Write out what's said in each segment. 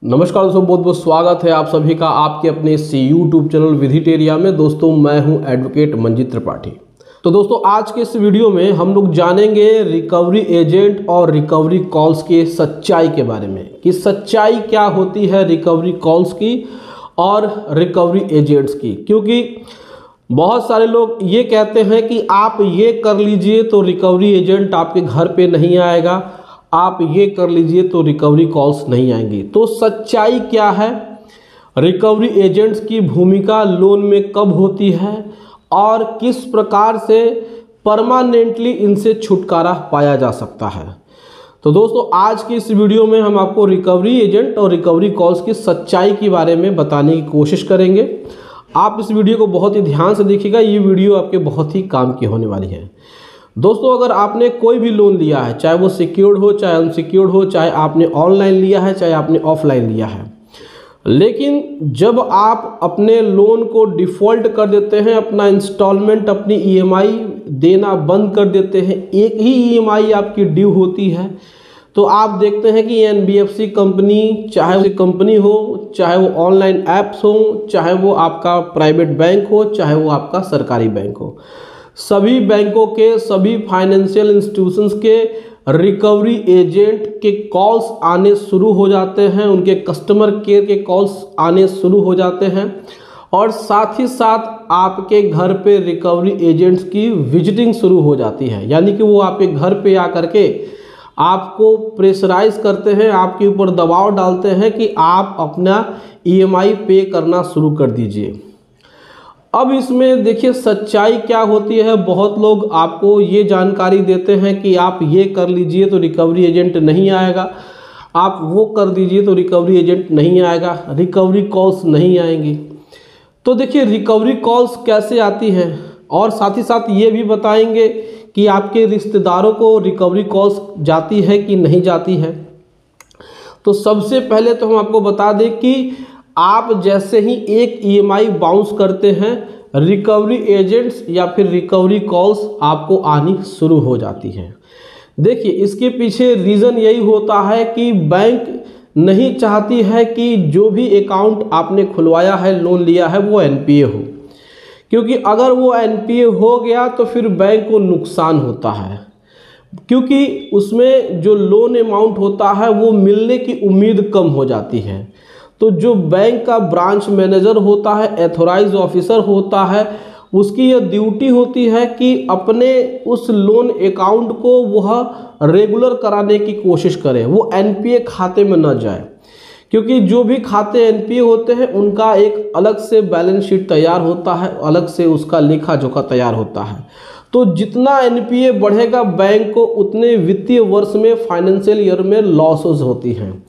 नमस्कार दोस्तों, बहुत बहुत स्वागत है आप सभी का आपके अपने इस यूट्यूब चैनल विधिटेरिया में। दोस्तों मैं हूं एडवोकेट मंजीत त्रिपाठी। तो दोस्तों आज के इस वीडियो में हम लोग जानेंगे रिकवरी एजेंट और रिकवरी कॉल्स के सच्चाई के बारे में कि सच्चाई क्या होती है रिकवरी कॉल्स की और रिकवरी एजेंट्स की। क्योंकि बहुत सारे लोग ये कहते हैं कि आप ये कर लीजिए तो रिकवरी एजेंट आपके घर पे नहीं आएगा, आप ये कर लीजिए तो रिकवरी कॉल्स नहीं आएंगी। तो सच्चाई क्या है, रिकवरी एजेंट्स की भूमिका लोन में कब होती है और किस प्रकार से परमानेंटली इनसे छुटकारा पाया जा सकता है। तो दोस्तों आज की इस वीडियो में हम आपको रिकवरी एजेंट और रिकवरी कॉल्स की सच्चाई के बारे में बताने की कोशिश करेंगे। आप इस वीडियो को बहुत ही ध्यान से देखिएगा, ये वीडियो आपके बहुत ही काम की होने वाली है। दोस्तों अगर आपने कोई भी लोन लिया है, चाहे वो सिक्योर्ड हो चाहे अनसिक्योर्ड हो, चाहे आपने ऑनलाइन लिया है चाहे आपने ऑफलाइन लिया है, लेकिन जब आप अपने लोन को डिफ़ॉल्ट कर देते हैं, अपना इंस्टॉलमेंट अपनी ईएमआई देना बंद कर देते हैं, एक ही ईएमआई आपकी ड्यू होती है, तो आप देखते हैं कि एनबीएफसी कंपनी, चाहे वो कंपनी हो, चाहे वो ऑनलाइन ऐप्स हो, चाहे वो आपका प्राइवेट बैंक हो, चाहे वो आपका सरकारी बैंक हो, सभी बैंकों के, सभी फाइनेंशियल इंस्टीट्यूशंस के रिकवरी एजेंट के कॉल्स आने शुरू हो जाते हैं, उनके कस्टमर केयर के कॉल्स आने शुरू हो जाते हैं और साथ ही साथ आपके घर पे रिकवरी एजेंट्स की विजिटिंग शुरू हो जाती है। यानी कि वो आपके घर पे आकर के आपको प्रेशराइज करते हैं, आपके ऊपर दबाव डालते हैं कि आप अपना ईएमआई पे करना शुरू कर दीजिए। अब इसमें देखिए सच्चाई क्या होती है। बहुत लोग आपको ये जानकारी देते हैं कि आप ये कर लीजिए तो रिकवरी एजेंट नहीं आएगा, आप वो कर दीजिए तो रिकवरी एजेंट नहीं आएगा, रिकवरी कॉल्स नहीं आएंगी। तो देखिए रिकवरी कॉल्स कैसे आती हैं और साथ ही साथ ये भी बताएंगे कि आपके रिश्तेदारों को रिकवरी कॉल्स जाती है कि नहीं जाती है। तो सबसे पहले तो हम आपको बता दें कि आप जैसे ही एक ईएमआई बाउंस करते हैं, रिकवरी एजेंट्स या फिर रिकवरी कॉल्स आपको आनी शुरू हो जाती हैं। देखिए इसके पीछे रीज़न यही होता है कि बैंक नहीं चाहती है कि जो भी अकाउंट आपने खुलवाया है, लोन लिया है, वो एनपीए हो। क्योंकि अगर वो एनपीए हो गया तो फिर बैंक को नुकसान होता है, क्योंकि उसमें जो लोन अमाउंट होता है वो मिलने की उम्मीद कम हो जाती है। तो जो बैंक का ब्रांच मैनेजर होता है, एथोराइज ऑफिसर होता है, उसकी यह ड्यूटी होती है कि अपने उस लोन अकाउंट को वह रेगुलर कराने की कोशिश करे, वो एनपीए खाते में न जाए। क्योंकि जो भी खाते एनपीए होते हैं उनका एक अलग से बैलेंस शीट तैयार होता है, अलग से उसका लेखा जोखा तैयार होता है। तो जितना एनपीए बढ़ेगा बैंक को उतने वित्तीय वर्ष में, फाइनेंशियल ईयर में लॉसेस होती हैं।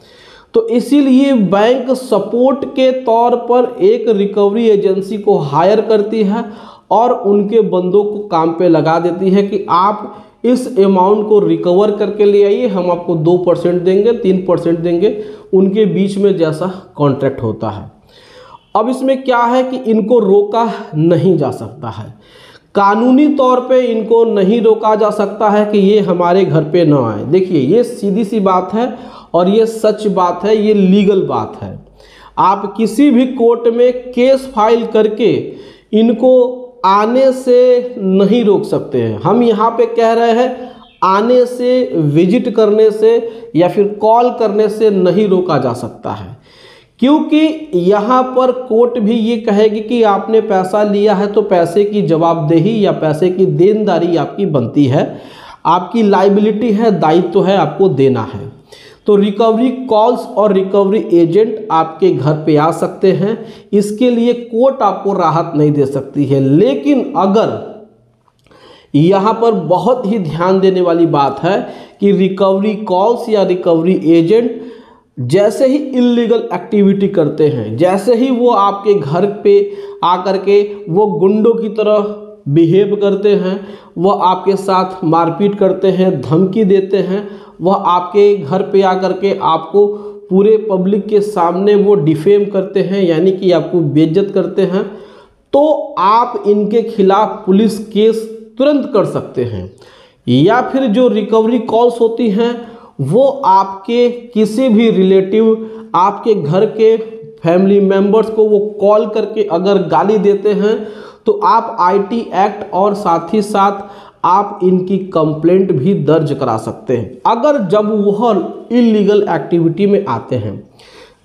तो इसीलिए बैंक सपोर्ट के तौर पर एक रिकवरी एजेंसी को हायर करती है और उनके बंदों को काम पे लगा देती है कि आप इस अमाउंट को रिकवर करके ले आइए, हम आपको 2% देंगे, 3% देंगे, उनके बीच में जैसा कॉन्ट्रैक्ट होता है। अब इसमें क्या है कि इनको रोका नहीं जा सकता है, कानूनी तौर पे इनको नहीं रोका जा सकता है कि ये हमारे घर पे ना आए। देखिए ये सीधी सी बात है और ये सच बात है, ये लीगल बात है। आप किसी भी कोर्ट में केस फाइल करके इनको आने से नहीं रोक सकते हैं। हम यहाँ पे कह रहे हैं आने से, विजिट करने से या फिर कॉल करने से नहीं रोका जा सकता है, क्योंकि यहाँ पर कोर्ट भी ये कहेगी कि आपने पैसा लिया है तो पैसे की जवाबदेही या पैसे की देनदारी आपकी बनती है, आपकी लाइबिलिटी है, दायित्व है, आपको देना है। तो रिकवरी कॉल्स और रिकवरी एजेंट आपके घर पे आ सकते हैं, इसके लिए कोर्ट आपको राहत नहीं दे सकती है। लेकिन अगर यहाँ पर बहुत ही ध्यान देने वाली बात है कि रिकवरी कॉल्स या रिकवरी एजेंट जैसे ही इल्लीगल एक्टिविटी करते हैं, जैसे ही वो आपके घर पे आकर के वो गुंडों की तरह बिहेव करते हैं, वह आपके साथ मारपीट करते हैं, धमकी देते हैं, वह आपके घर पे आकर के आपको पूरे पब्लिक के सामने वो डिफेम करते हैं, यानी कि आपको बेइज्जत करते हैं, तो आप इनके खिलाफ पुलिस केस तुरंत कर सकते हैं। या फिर जो रिकवरी कॉल्स होती हैं वो आपके किसी भी रिलेटिव आपके घर के फैमिली मेंबर्स को वो कॉल करके अगर गाली देते हैं तो आप आईटी एक्ट और साथ ही साथ आप इनकी कंप्लेंट भी दर्ज करा सकते हैं अगर जब वह इलीगल एक्टिविटी में आते हैं।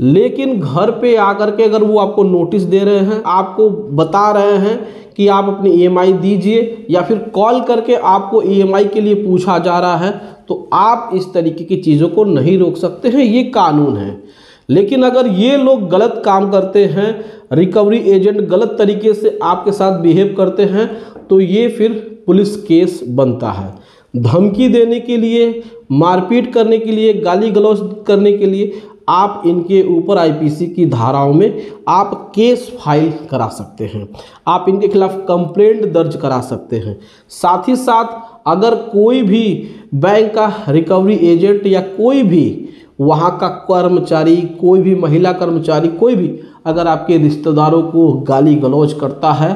लेकिन घर पे आकर के अगर वो आपको नोटिस दे रहे हैं, आपको बता रहे हैं कि आप अपनी ईएमआई दीजिए, या फिर कॉल करके आपको ईएमआई के लिए पूछा जा रहा है, तो आप इस तरीके की चीज़ों को नहीं रोक सकते हैं, ये कानून है। लेकिन अगर ये लोग गलत काम करते हैं, रिकवरी एजेंट गलत तरीके से आपके साथ बिहेव करते हैं, तो ये फिर पुलिस केस बनता है। धमकी देने के लिए, मारपीट करने के लिए, गाली गलौज करने के लिए आप इनके ऊपर आईपीसी की धाराओं में आप केस फाइल करा सकते हैं, आप इनके खिलाफ कंप्लेंट दर्ज करा सकते हैं। साथ ही साथ अगर कोई भी बैंक का रिकवरी एजेंट या कोई भी वहाँ का कर्मचारी, कोई भी महिला कर्मचारी, कोई भी अगर आपके रिश्तेदारों को गाली गलौज करता है,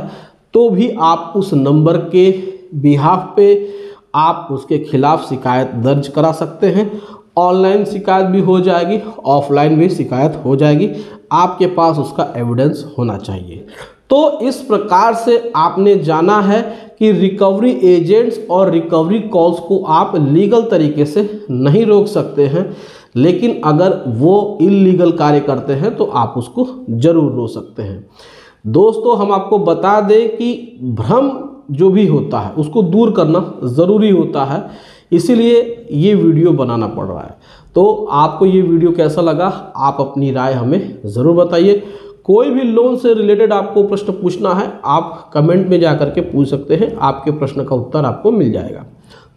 तो भी आप उस नंबर के बिहाफ पे आप उसके खिलाफ शिकायत दर्ज करा सकते हैं। ऑनलाइन शिकायत भी हो जाएगी, ऑफलाइन भी शिकायत हो जाएगी, आपके पास उसका एविडेंस होना चाहिए। तो इस प्रकार से आपने जाना है कि रिकवरी एजेंट्स और रिकवरी कॉल्स को आप लीगल तरीके से नहीं रोक सकते हैं, लेकिन अगर वो इल्लीगल कार्य करते हैं तो आप उसको जरूर रोक सकते हैं। दोस्तों, हम आपको बता दें कि भ्रम जो भी होता है उसको दूर करना ज़रूरी होता है, इसीलिए ये वीडियो बनाना पड़ रहा है। तो आपको ये वीडियो कैसा लगा, आप अपनी राय हमें ज़रूर बताइए। कोई भी लोन से रिलेटेड आपको प्रश्न पूछना है, आप कमेंट में जा कर के पूछ सकते हैं, आपके प्रश्न का उत्तर आपको मिल जाएगा।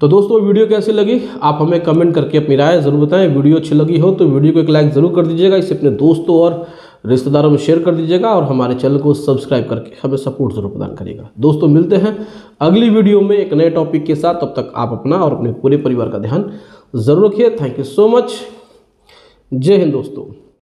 तो दोस्तों, वीडियो कैसी लगी आप हमें कमेंट करके अपनी राय ज़रूर बताएं। वीडियो अच्छी लगी हो तो वीडियो को एक लाइक ज़रूर कर दीजिएगा, इसे अपने दोस्तों और रिश्तेदारों में शेयर कर दीजिएगा और हमारे चैनल को सब्सक्राइब करके हमें सपोर्ट जरूर प्रदान करिएगा। दोस्तों, मिलते हैं अगली वीडियो में एक नए टॉपिक के साथ। तब तक आप अपना और अपने पूरे परिवार का ध्यान ज़रूर रखिए। Thank you so much. जय हिंद दोस्तों।